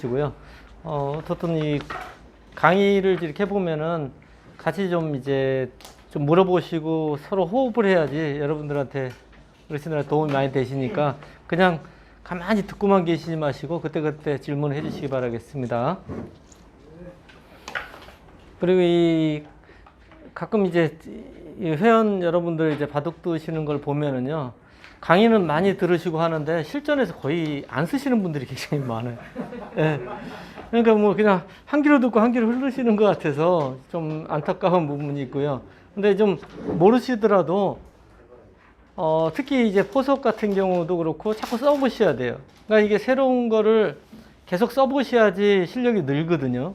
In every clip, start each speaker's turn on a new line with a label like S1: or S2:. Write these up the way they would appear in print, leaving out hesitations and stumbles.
S1: 들으시고요. 어떻든 이 강의를 이렇게 해보면은 같이 좀 이제 좀 물어보시고 서로 호흡을 해야지 여러분들한테 어르신들한테 도움이 많이 되시니까 그냥 가만히 듣고만 계시지 마시고 그때그때 질문을 해주시기 바라겠습니다. 그리고 이 가끔 이제 이 회원 여러분들 이제 바둑 두시는 걸 보면은요, 강의는 많이 들으시고 하는데 실전에서 거의 안 쓰시는 분들이 굉장히 많아요. 예. 그러니까 뭐 그냥 한 귀로 듣고 한 귀로 흐르시는 것 같아서 좀 안타까운 부분이 있고요. 근데 좀 모르시더라도 특히 이제 포석 같은 경우도 그렇고 자꾸 써보셔야 돼요. 그러니까 이게 새로운 거를 계속 써보셔야지 실력이 늘거든요.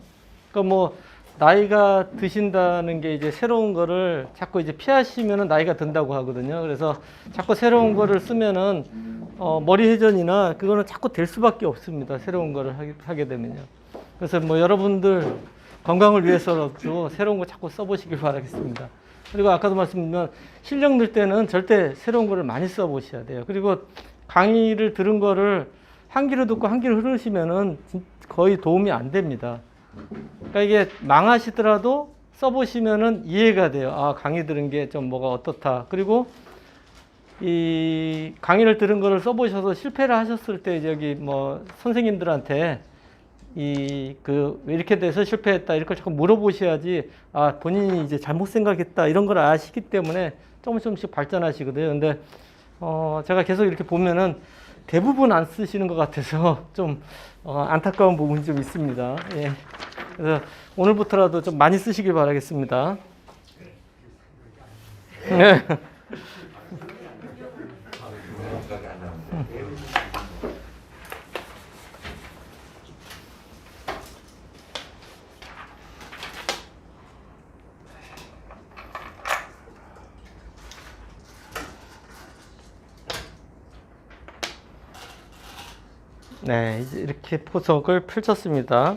S1: 그러니까 뭐 나이가 드신다는 게 이제 새로운 거를 자꾸 이제 피하시면은 나이가 든다고 하거든요. 그래서 자꾸 새로운 거를 쓰면은 머리 회전이나 그거는 자꾸 될 수밖에 없습니다. 새로운 거를 하게 되면요. 그래서 뭐 여러분들 건강을 위해서라도 새로운 거 자꾸 써보시길 바라겠습니다. 그리고 아까도 말씀드린 실력 늘 때는 절대 새로운 거를 많이 써보셔야 돼요. 그리고 강의를 들은 거를 한 귀로 듣고 한 귀로 흐르시면은 거의 도움이 안 됩니다. 그러니까 이게 망하시더라도 써보시면은 이해가 돼요. 아, 강의 들은 게 좀 뭐가 어떻다. 그리고 이 강의를 들은 거를 써보셔서 실패를 하셨을 때 여기 뭐 선생님들한테 왜 이렇게 돼서 실패했다 이렇게 자꾸 물어보셔야지 아, 본인이 이제 잘못 생각했다 이런 걸 아시기 때문에 조금씩 발전하시거든요. 근데 제가 계속 이렇게 보면은 대부분 안 쓰시는 것 같아서 좀 안타까운 부분이 좀 있습니다. 예. 그래서 오늘부터라도 좀 많이 쓰시길 바라겠습니다. 네. 네, 이제 이렇게 포석을 펼쳤습니다.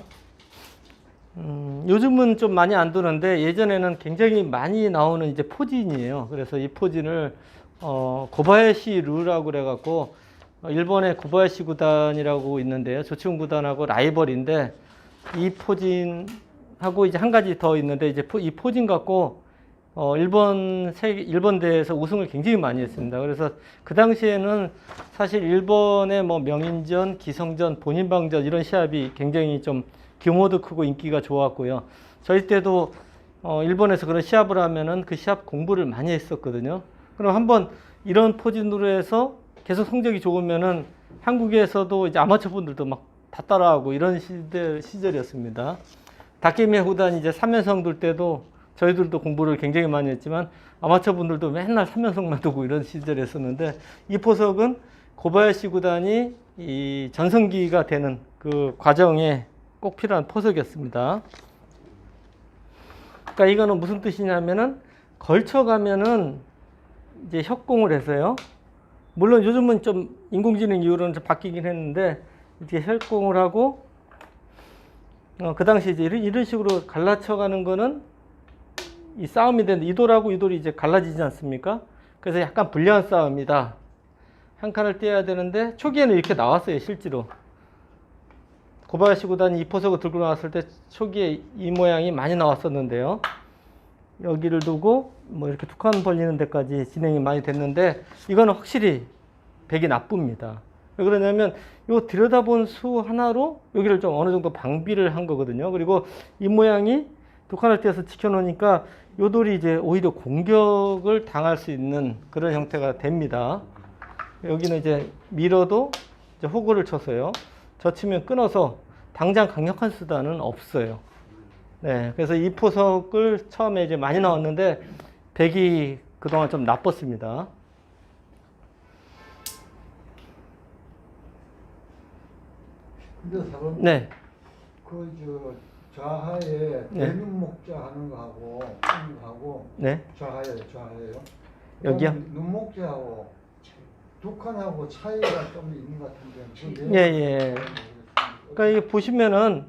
S1: 요즘은 좀 많이 안 두는데 예전에는 굉장히 많이 나오는 이제 포진이에요. 그래서 이 포진을 고바야시 류라고 그래갖고 일본의 고바야시 구단이라고 있는데요. 조치훈 구단하고 라이벌인데 이 포진하고 이제 한 가지 더 있는데 이제 이 포진 갖고 일본 대회에서 우승을 굉장히 많이 했습니다. 그래서 그 당시에는 사실 일본의 뭐 명인전, 기성전, 본인방전 이런 시합이 굉장히 좀 규모도 크고 인기가 좋았고요. 저희 때도 일본에서 그런 시합을 하면은 그 시합 공부를 많이 했었거든요. 그럼 한번 이런 포진으로 해서 계속 성적이 좋으면은 한국에서도 이제 아마추어 분들도 막 다 따라하고 이런 시절이었습니다. 다케미야 구단 이제 3연성 둘 때도 저희들도 공부를 굉장히 많이 했지만 아마추어 분들도 맨날 3연속만 두고 이런 시절이었었는데 이 포석은 고바야시 구단이 이 전성기가 되는 그 과정에 꼭 필요한 포석이었습니다. 그러니까 이거는 무슨 뜻이냐면은 걸쳐가면은 이제 협공을 해서요. 물론 요즘은 좀 인공지능 이후로는 좀 바뀌긴 했는데 이렇게 협공을 하고 그 당시 이제 이런 식으로 갈라쳐가는 거는 이 싸움이 되는데 이 돌하고 이 돌이 이제 갈라지지 않습니까? 그래서 약간 불리한 싸움이다. 한 칸을 떼야 되는데 초기에는 이렇게 나왔어요, 실제로. 고바야시 구단이 이 포석을 들고 나왔을 때 초기에 이 모양이 많이 나왔었는데요. 여기를 두고 뭐 이렇게 두 칸 벌리는 데까지 진행이 많이 됐는데 이거는 확실히 백이 나쁩니다. 왜 그러냐면 이 들여다본 수 하나로 여기를 좀 어느 정도 방비를 한 거거든요. 그리고 이 모양이 두 칸을 떼서 지켜놓으니까 요 돌이 이제 오히려 공격을 당할 수 있는 그런 형태가 됩니다. 여기는 이제 밀어도 이제 호구를 쳐서요. 젖히면 끊어서 당장 강력한 수단은 없어요. 네, 그래서 이 포석을 처음에 이제 많이 나왔는데 백이 그동안 좀 나빴습니다.
S2: 근데 사람
S1: 네.
S2: 좌하에
S1: 네.
S2: 대눈목자 하는 거하고
S1: 네.
S2: 좌하예요.
S1: 여기요?
S2: 눈목자하고 두 칸하고 차이가 좀 있는 것 같은데.
S1: 예. 그러니까 이게 보시면은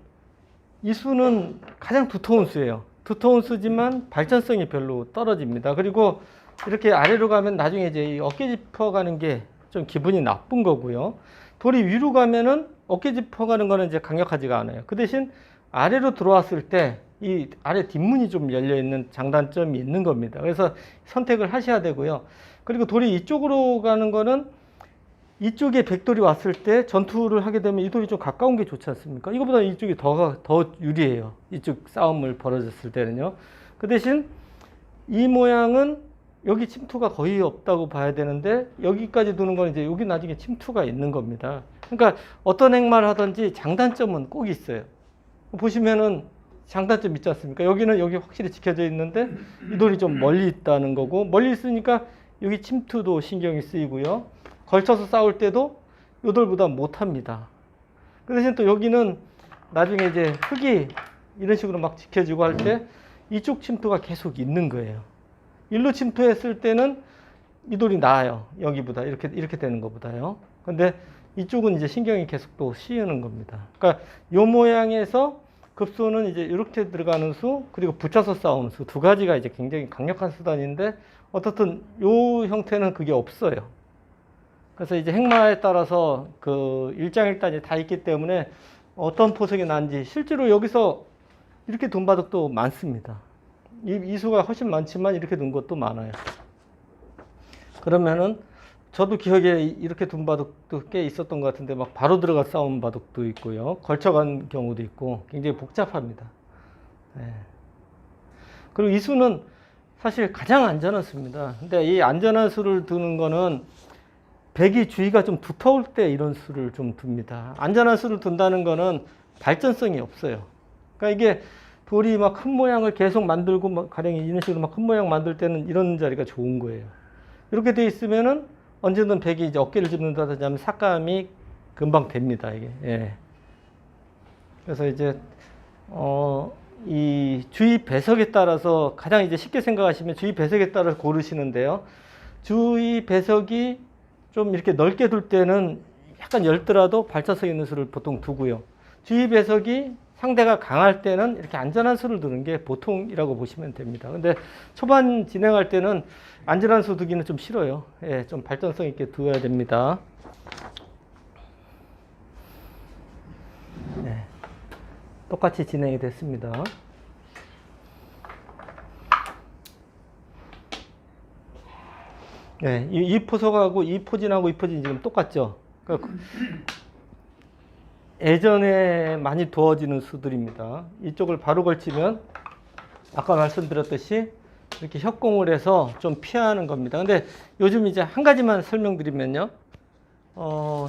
S1: 이 수는 가장 두터운 수예요. 두터운 수지만 발전성이 별로 떨어집니다. 그리고 이렇게 아래로 가면 나중에 이제 어깨 짚어 가는 게 좀 기분이 나쁜 거고요. 돌이 위로 가면은 어깨 짚어가는 거는 이제 강력하지가 않아요. 그 대신 아래로 들어왔을 때 이 아래 뒷문이 좀 열려 있는 장단점이 있는 겁니다. 그래서 선택을 하셔야 되고요. 그리고 돌이 이쪽으로 가는 거는 이쪽에 백돌이 왔을 때 전투를 하게 되면 이 돌이 좀 가까운 게 좋지 않습니까? 이거보다 이쪽이 더 유리해요. 이쪽 싸움을 벌어졌을 때는요. 그 대신 이 모양은 여기 침투가 거의 없다고 봐야 되는데 여기까지 두는 건 이제 여기 나중에 침투가 있는 겁니다. 그러니까 어떤 행마를 하든지 장단점은 꼭 있어요. 보시면은 장단점 있지 않습니까? 여기는 여기 확실히 지켜져 있는데 이 돌이 좀 멀리 있다는 거고, 멀리 있으니까 여기 침투도 신경이 쓰이고요. 걸쳐서 싸울 때도 이 돌보다 못합니다. 그 대신 또 여기는 나중에 이제 흙이 이런 식으로 막 지켜지고 할 때 이쪽 침투가 계속 있는 거예요. 일로 침투했을 때는 이 돌이 나아요. 여기보다 이렇게 되는 것보다요. 근데 이쪽은 이제 신경이 계속 또 씌우는 겁니다. 그러니까 이 모양에서 급소는 이제 이렇게 들어가는 수, 그리고 붙여서 싸우는 수, 두 가지가 이제 굉장히 강력한 수단인데, 어떻든 이 형태는 그게 없어요. 그래서 이제 행마에 따라서 그 일장일단이 다 있기 때문에 어떤 포석이 난지, 실제로 여기서 이렇게 둔 바둑도 많습니다. 이 수가 훨씬 많지만 이렇게 둔 것도 많아요. 그러면은 저도 기억에 이렇게 둔 바둑도 꽤 있었던 것 같은데, 막 바로 들어가 싸운 바둑도 있고요. 걸쳐간 경우도 있고 굉장히 복잡합니다. 네. 그리고 이 수는 사실 가장 안전한 수입니다. 근데 이 안전한 수를 두는 거는 백이 주위가 좀 두터울 때 이런 수를 좀 둡니다. 안전한 수를 둔다는 거는 발전성이 없어요. 그러니까 이게 돌이 막 큰 모양을 계속 만들고, 막 가령 이런 식으로 막 큰 모양 만들 때는 이런 자리가 좋은 거예요. 이렇게 돼 있으면은 언제든 백이 이제 어깨를 짚는다든지 하면 삭감이 금방 됩니다, 이게. 예. 그래서 이제, 이 주위 배석에 따라서 가장 이제 쉽게 생각하시면 주위 배석에 따라서 고르시는데요. 주위 배석이 좀 이렇게 넓게 둘 때는 약간 열더라도 발전성 있는 수를 보통 두고요. 주위 배석이 상대가 강할 때는 이렇게 안전한 수를 두는 게 보통이라고 보시면 됩니다. 근데 초반 진행할 때는 안전한 수 두기는 좀 싫어요. 예, 좀 발전성 있게 두어야 됩니다. 네, 똑같이 진행이 됐습니다. 네, 이 포석하고 이 포진하고 이 포진이 지금 똑같죠. 그러니까 예전에 많이 두어지는 수들입니다. 이쪽을 바로 걸치면 아까 말씀드렸듯이 이렇게 협공을 해서 좀 피하는 겁니다. 근데 요즘 이제 한 가지만 설명드리면요.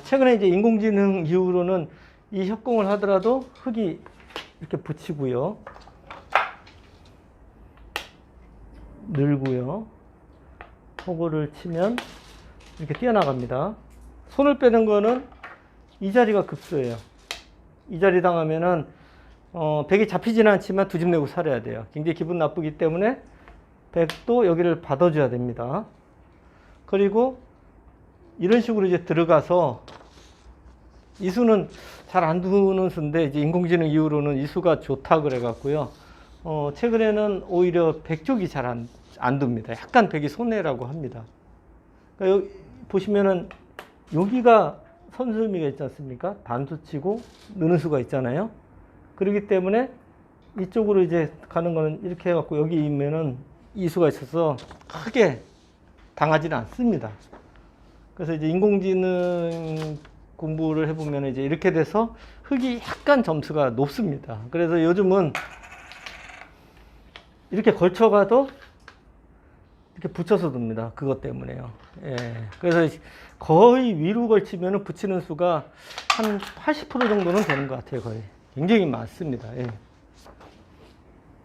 S1: 최근에 이제 인공지능 이후로는 이 협공을 하더라도 흙이 이렇게 붙이고요. 늘고요. 호구를 치면 이렇게 뛰어나갑니다. 손을 빼는 거는 이 자리가 급소예요. 이 자리 당하면은 백이 잡히지는 않지만 두 집 내고 살아야 돼요. 굉장히 기분 나쁘기 때문에 백도 여기를 받아줘야 됩니다. 그리고 이런 식으로 이제 들어가서 이 수는 잘 안 두는 수인데, 이제 인공지능 이후로는 이 수가 좋다 그래 갖고요. 최근에는 오히려 백 쪽이 잘 안 둡니다. 약간 백이 손해라고 합니다. 그러니까 여기 보시면은 여기가 선수미가 있지 않습니까? 단수 치고 느는 수가 있잖아요. 그렇기 때문에 이쪽으로 이제 가는 거는 이렇게 해갖고 여기 있으면은 이 수가 있어서 크게 당하지는 않습니다. 그래서 이제 인공지능 공부를 해보면 이제 이렇게 돼서 흙이 약간 점수가 높습니다. 그래서 요즘은 이렇게 걸쳐가도 이렇게 붙여서 둡니다. 그것 때문에요. 예. 그래서 거의 위로 걸치면 붙이는 수가 한 80% 정도는 되는 것 같아요. 거의. 굉장히 많습니다. 예.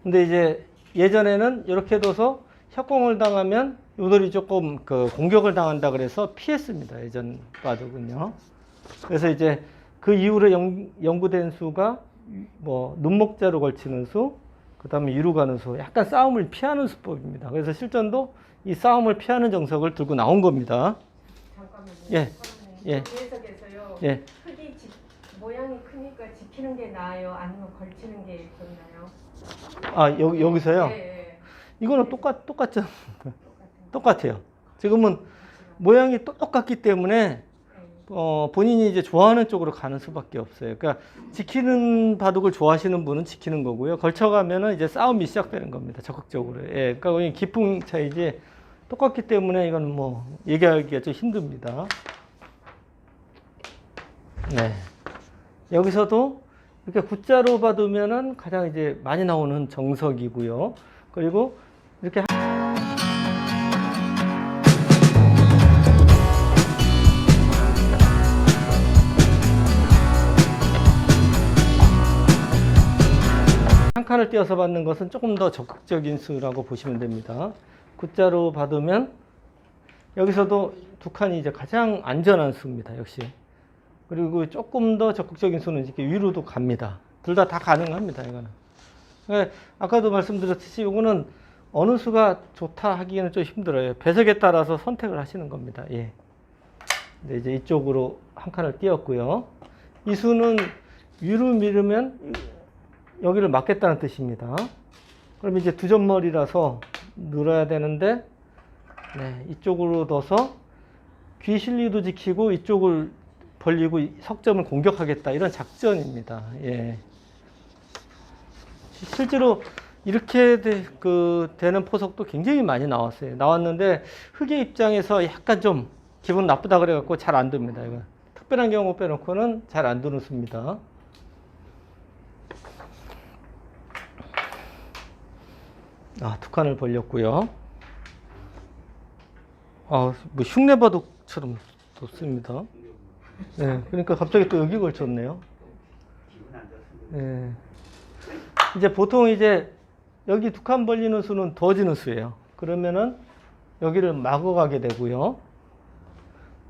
S1: 근데 이제 예전에는 이렇게 둬서 협공을 당하면 요돌이 조금 그 공격을 당한다 그래서 피했습니다. 예전 바둑은요. 그래서 이제 그 이후로 연구된 수가 뭐 눈목자로 걸치는 수, 그 다음에 위로 가는 수, 약간 싸움을 피하는 수법입니다. 그래서 실전도 이 싸움을 피하는 정석을 들고 나온 겁니다.
S3: 잠깐만요.
S1: 예. 예.
S3: 계속해서요.
S1: 예.
S3: 흙이 모양이 크니까 지키는 게 나아요? 아니면 걸치는 게 좋나요?
S1: 아, 여기서요?
S3: 예, 예.
S1: 이거는 똑같죠? 똑같아요. 지금은 모양이 똑같기 때문에 본인이 이제 좋아하는 쪽으로 가는 수밖에 없어요. 그러니까 지키는 바둑을 좋아하시는 분은 지키는 거고요. 걸쳐가면은 이제 싸움이 시작되는 겁니다. 적극적으로. 예, 그러니까 그냥 깊은 차이지 똑같기 때문에 이건 뭐 얘기하기가 좀 힘듭니다. 네. 여기서도 이렇게 구자로 받으면은 가장 이제 많이 나오는 정석이고요. 그리고 이렇게 한 칸을 띄어서 받는 것은 조금 더 적극적인 수라고 보시면 됩니다. 구자로 받으면 여기서도 두 칸이 이제 가장 안전한 수입니다. 역시. 그리고 조금 더 적극적인 수는 이렇게 위로도 갑니다. 둘 다 가능합니다. 이거는. 그러니까 아까도 말씀드렸듯이 이거는 어느 수가 좋다 하기에는 좀 힘들어요. 배석에 따라서 선택을 하시는 겁니다. 예. 근데 이제 이쪽으로 한 칸을 띄었고요. 이 수는 위로 밀으면 여기를 막겠다는 뜻입니다. 그럼 이제 두 점머리라서 늘어야 되는데, 네, 이쪽으로 넣어서 귀 실리도 지키고 이쪽을 벌리고 석점을 공격하겠다, 이런 작전입니다. 예. 실제로 이렇게 되는 포석도 굉장히 많이 나왔어요. 나왔는데 흑의 입장에서 약간 좀 기분 나쁘다 그래갖고 잘 안 듭니다. 이건 특별한 경우 빼놓고는 잘 안 드는 수입니다. 두 칸을 벌렸고요. 뭐 흉내바둑처럼 뒀습니다. 네, 그러니까 갑자기 또 여기 걸쳤네요. 네. 이제 보통 이제 여기 두 칸 벌리는 수는 더 지는 수예요. 그러면은 여기를 막아가게 되고요.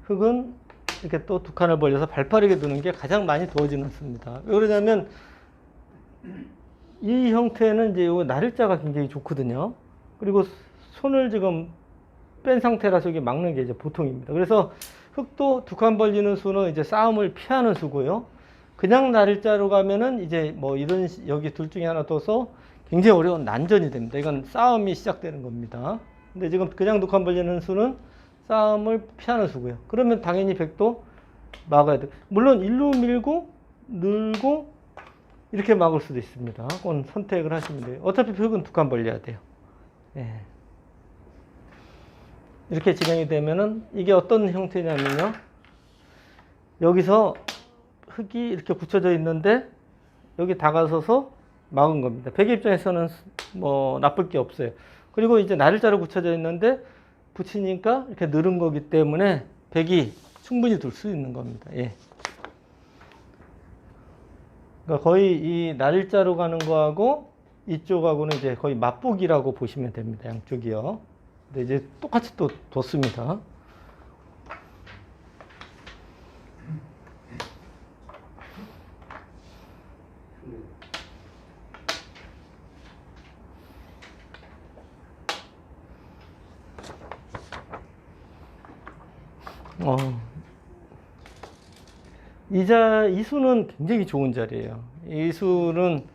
S1: 흑은 이렇게 또 두 칸을 벌려서 발빠르게 두는 게 가장 많이 두어지는 수입니다. 왜 그러냐면 이 형태는 이제 요 날일자가 굉장히 좋거든요. 그리고 손을 지금 뺀 상태라서 여기 막는 게 이제 보통입니다. 그래서 흑도 두 칸 벌리는 수는 이제 싸움을 피하는 수고요. 그냥 날일자로 가면은 이제 뭐 이런 여기 둘 중에 하나 둬서 굉장히 어려운 난전이 됩니다. 이건 싸움이 시작되는 겁니다. 근데 지금 그냥 두 칸 벌리는 수는 싸움을 피하는 수고요. 그러면 당연히 백도 막아야 돼요. 물론 일로 밀고 늘고 이렇게 막을 수도 있습니다. 그건 선택을 하시면 돼요. 어차피 벽은 두 칸 벌려야 돼요. 예. 이렇게 진행이 되면은 이게 어떤 형태냐면요. 여기서 흙이 이렇게 붙여져 있는데 여기 다가서서 막은 겁니다. 백의 입장에서는 뭐 나쁠 게 없어요. 그리고 이제 날일자로 붙여져 있는데 붙이니까 이렇게 늘은 거기 때문에 백이 충분히 둘 수 있는 겁니다. 예. 그러니까 거의 이 날일자로 가는 거하고 이쪽하고는 이제 거의 맞보기라고 보시면 됩니다. 양쪽이요. 근데 이제 똑같이 또 뒀습니다. 이 수는 굉장히 좋은 자리예요. 이 수는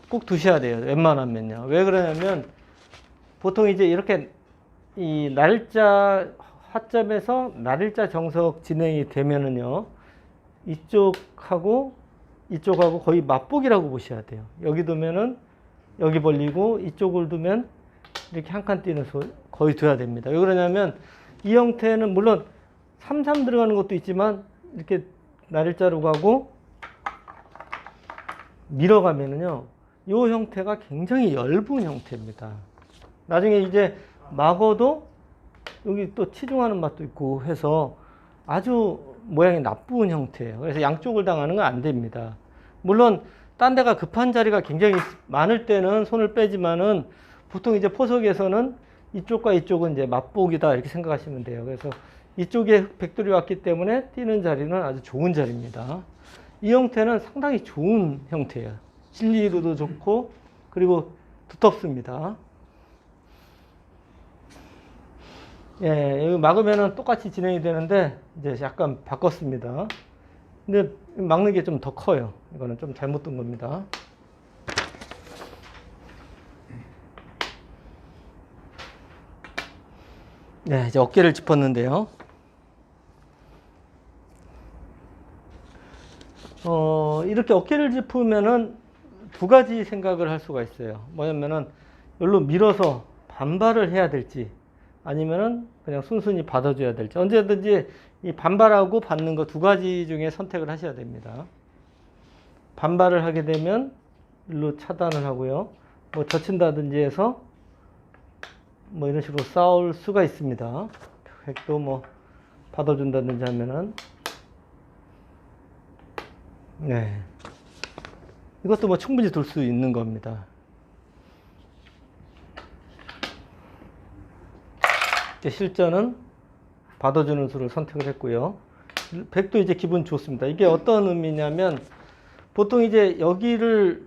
S1: 꼭 두셔야 돼요. 웬만하면요. 왜 그러냐면 보통 이제 이렇게 이 날일자 화점에서 날일자 정석 진행이 되면은요, 이쪽하고 거의 맞보기라고 보셔야 돼요. 여기 두면은 여기 벌리고 이쪽을 두면 이렇게 한 칸 띄는 수 거의 둬야 됩니다. 왜 그러냐면 이 형태는 물론 3-3 들어가는 것도 있지만 이렇게 날일자로 가고 밀어가면은요, 이 형태가 굉장히 엷은 형태입니다. 나중에 이제 막어도 여기 또 치중하는 맛도 있고 해서 아주 모양이 나쁜 형태예요. 그래서 양쪽을 당하는 건 안 됩니다. 물론 딴 데가 급한 자리가 굉장히 많을 때는 손을 빼지만은 보통 이제 포석에서는 이쪽과 이쪽은 이제 맞보기다 이렇게 생각하시면 돼요. 그래서 이쪽에 백돌이 왔기 때문에 뛰는 자리는 아주 좋은 자리입니다. 이 형태는 상당히 좋은 형태예요. 진리도도 좋고 그리고 두텁습니다. 예, 여기 막으면은 똑같이 진행이 되는데 이제 약간 바꿨습니다. 근데 막는 게 좀 더 커요. 이거는 좀 잘못 둔 겁니다. 네, 이제 어깨를 짚었는데요. 이렇게 어깨를 짚으면은 두 가지 생각을 할 수가 있어요. 뭐냐면은 여기로 밀어서 반발을 해야 될지 아니면은 그냥 순순히 받아줘야 될지. 언제든지 이 반발하고 받는 거 두 가지 중에 선택을 하셔야 됩니다. 반발을 하게 되면 일로 차단을 하고요. 뭐 젖힌다든지 해서 뭐 이런 식으로 싸울 수가 있습니다. 획도 뭐 받아준다든지 하면은 네. 이것도 뭐 충분히 돌 수 있는 겁니다. 실전은 받아주는 수를 선택을 했고요. 100도 이제 기분 좋습니다. 이게 어떤 의미냐면 보통 이제 여기를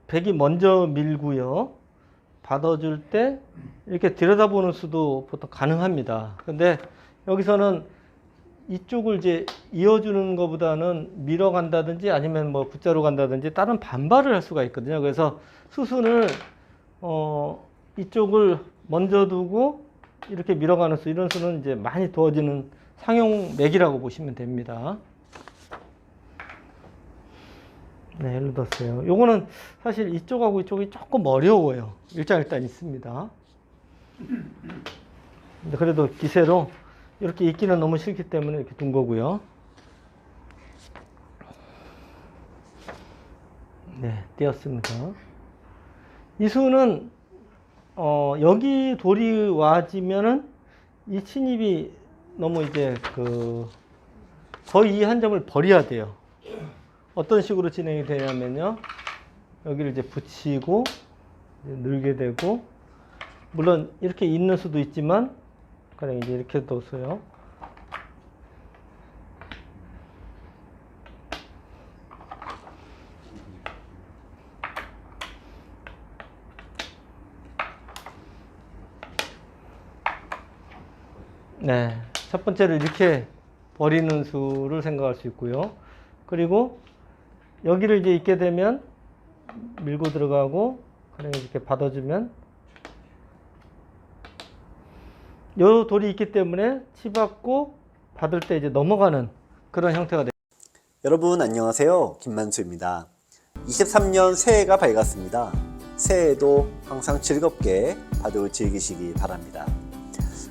S1: 100이 먼저 밀고요. 받아줄 때 이렇게 들여다보는 수도 보통 가능합니다. 근데 여기서는 이쪽을 이제 이어주는 것보다는 밀어간다든지 아니면 뭐 V자로 간다든지 다른 반발을 할 수가 있거든요. 그래서 수순을 이쪽을 먼저 두고 이렇게 밀어가는 수, 이런 수는 이제 많이 두어지는 상용 맥이라고 보시면 됩니다. 네, 예를 들었어요. 요거는 사실 이쪽하고 이쪽이 조금 어려워요. 일장일단 있습니다. 근데 그래도 기세로 이렇게 있기는 너무 싫기 때문에 이렇게 둔 거고요. 네, 띄었습니다. 이 수는 여기 돌이 와지면은 이 침입이 너무 이제 거의 이 한 점을 버려야 돼요. 어떤 식으로 진행이 되냐면요. 여기를 이제 붙이고 늘게 되고, 물론 이렇게 있는 수도 있지만 그냥 이제 이렇게 뒀어요. 네, 첫 번째로 이렇게 버리는 수를 생각할 수 있고요. 그리고 여기를 이제 있게 되면 밀고 들어가고 그냥 이렇게 받아주면 요 돌이 있기 때문에 치받고 받을 때 이제 넘어가는 그런 형태가 됩니다.
S4: 여러분 안녕하세요. 김만수입니다. 23년 새해가 밝았습니다. 새해에도 항상 즐겁게 바둑을 즐기시기 바랍니다.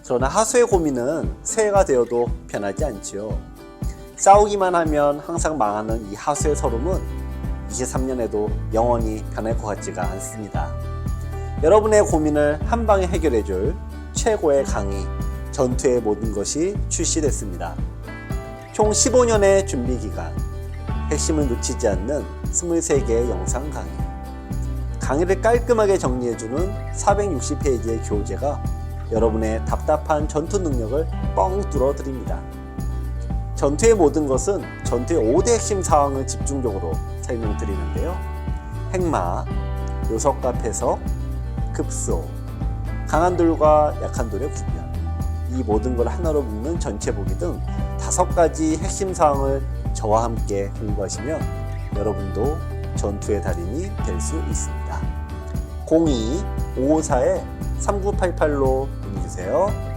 S4: 그러나 하수의 고민은 새해가 되어도 변하지 않지요. 싸우기만 하면 항상 망하는 이 하수의 서름은 23년에도 영원히 변할 것 같지가 않습니다. 여러분의 고민을 한 방에 해결해줄 최고의 강의, 전투의 모든 것이 출시됐습니다. 총 15년의 준비 기간, 핵심을 놓치지 않는 23개의 영상 강의, 강의를 깔끔하게 정리해주는 460페이지의 교재가 여러분의 답답한 전투 능력을 뻥 뚫어 드립니다. 전투의 모든 것은 전투의 5대 핵심 사항을 집중적으로 설명드리는데요. 핵마, 요석과 패석, 급소, 강한 돌과 약한 돌의 구별, 이 모든 걸 하나로 묶는 전체 보기 등 5가지 핵심 사항을 저와 함께 공부하시면 여러분도 전투의 달인이 될 수 있습니다. 02-554-3988로 문의주세요.